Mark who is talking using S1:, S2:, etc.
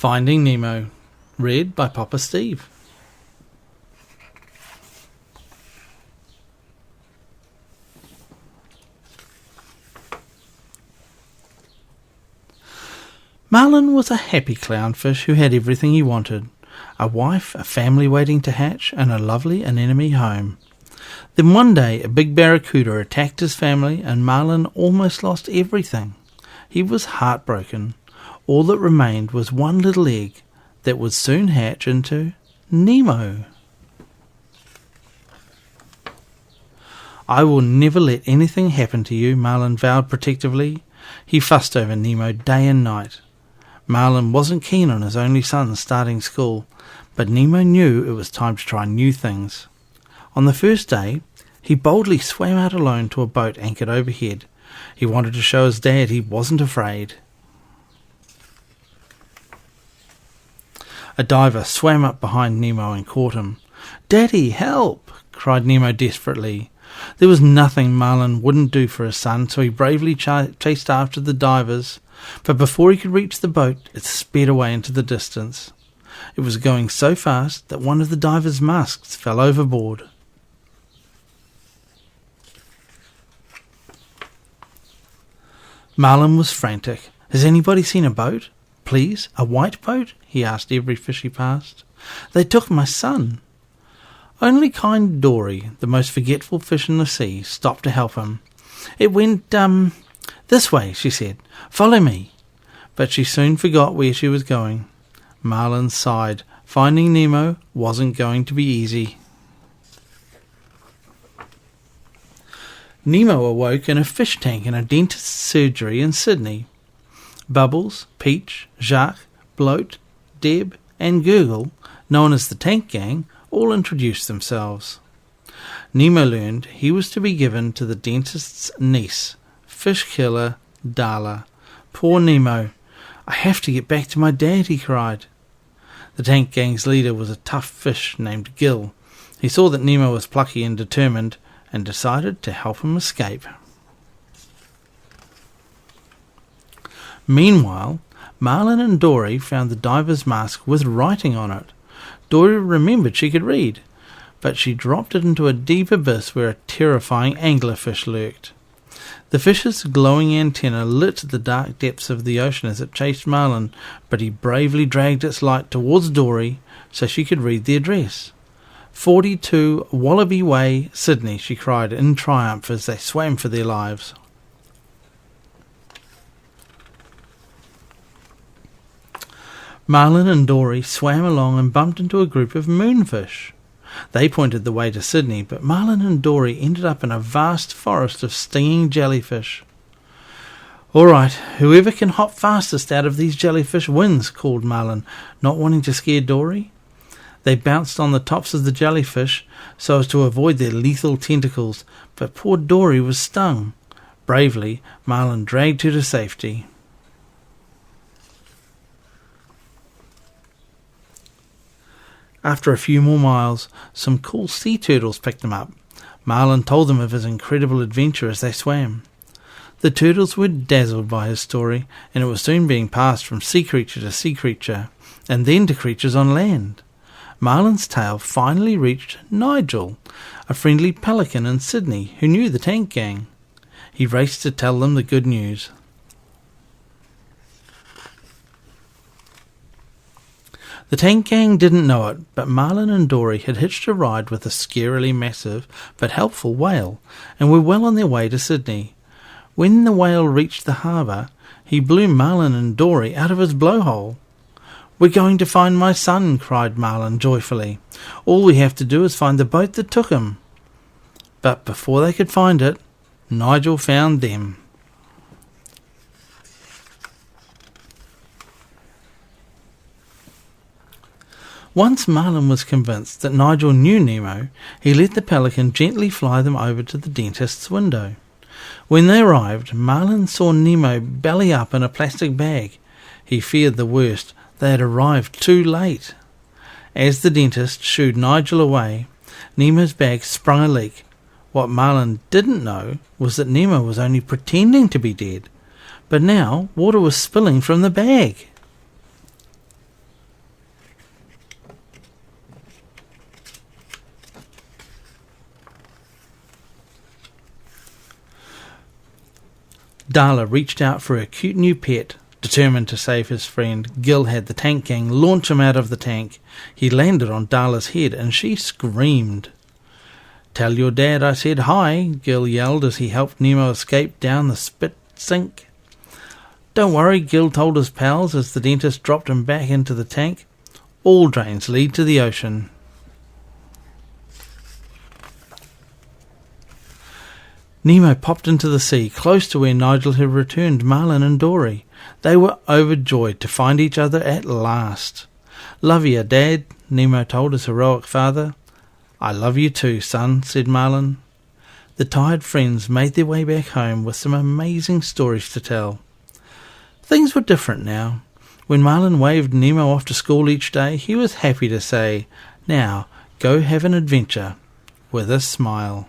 S1: Finding Nemo, read by Papa Steve. Marlin was a happy clownfish who had everything he wanted: a wife, a family waiting to hatch, and a lovely anemone home. Then one day a big barracuda attacked his family, and Marlin almost lost everything. He was heartbroken. All that remained was one little egg that would soon hatch into Nemo. "I will never let anything happen to you," Marlin vowed protectively. He fussed over Nemo day and night. Marlin wasn't keen on his only son starting school, but Nemo knew it was time to try new things. On the first day, he boldly swam out alone to a boat anchored overhead. He wanted to show his dad he wasn't afraid. A diver swam up behind Nemo and caught him. "Daddy, help!" cried Nemo desperately. There was nothing Marlin wouldn't do for his son, so he bravely chased after the divers, but before he could reach the boat, it sped away into the distance. It was going so fast that one of the divers' masks fell overboard. Marlin was frantic. "Has anybody seen a boat? Please, a white boat?" he asked every fish he passed. "They took my son." Only kind Dory, the most forgetful fish in the sea, stopped to help him. "It went, this way," she said. "Follow me." But she soon forgot where she was going. Marlin sighed. Finding Nemo wasn't going to be easy. Nemo awoke in a fish tank in a dentist's surgery in Sydney. Bubbles, Peach, Jacques, Bloat, Deb, and Gurgle, known as the Tank Gang, all introduced themselves. Nemo learned he was to be given to the dentist's niece, fish killer Darla. Poor Nemo. "I have to get back to my dad," he cried. The Tank Gang's leader was a tough fish named Gil. He saw that Nemo was plucky and determined, and decided to help him escape. Meanwhile, Marlin and Dory found the diver's mask with writing on it. Dory remembered she could read, but she dropped it into a deep abyss where a terrifying anglerfish lurked. The fish's glowing antenna lit the dark depths of the ocean as it chased Marlin, but he bravely dragged its light towards Dory so she could read the address. 42 Wallaby Way, Sydney, she cried in triumph as they swam for their lives. Marlin and Dory swam along and bumped into a group of moonfish. They pointed the way to Sydney, but Marlin and Dory ended up in a vast forest of stinging jellyfish. "All right, whoever can hop fastest out of these jellyfish wins," called Marlin, not wanting to scare Dory. They bounced on the tops of the jellyfish so as to avoid their lethal tentacles, but poor Dory was stung. Bravely, Marlin dragged her to safety. After a few more miles, some cool sea turtles picked them up. Marlin told them of his incredible adventure as they swam. The turtles were dazzled by his story, and it was soon being passed from sea creature to sea creature, and then to creatures on land. Marlin's tale finally reached Nigel, a friendly pelican in Sydney who knew the Tank Gang. He raced to tell them the good news. The Tank Gang didn't know it, but Marlin and Dory had hitched a ride with a scarily massive but helpful whale, and were well on their way to Sydney. When the whale reached the harbour, he blew Marlin and Dory out of his blowhole. "We're going to find my son," cried Marlin joyfully. "All we have to do is find the boat that took him." But before they could find it, Nigel found them. Once Marlin was convinced that Nigel knew Nemo, he let the pelican gently fly them over to the dentist's window. When they arrived, Marlin saw Nemo belly up in a plastic bag. He feared the worst. They had arrived too late. As the dentist shooed Nigel away, Nemo's bag sprung a leak. What Marlin didn't know was that Nemo was only pretending to be dead, but now water was spilling from the bag. Darla reached out for her cute new pet. Determined to save his friend, Gil had the tank gang launch him out of the tank. He landed on Darla's head and she screamed. "Tell your dad I said hi," Gil yelled as he helped Nemo escape down the spit sink. "Don't worry," Gil told his pals as the dentist dropped him back into the tank. "All drains lead to the ocean." Nemo popped into the sea, close to where Nigel had returned Marlin and Dory. They were overjoyed to find each other at last. "Love ya, Dad," Nemo told his heroic father. "I love you too, son," said Marlin. The tired friends made their way back home with some amazing stories to tell. Things were different now. When Marlin waved Nemo off to school each day, he was happy to say, "Now, go have an adventure," with a smile.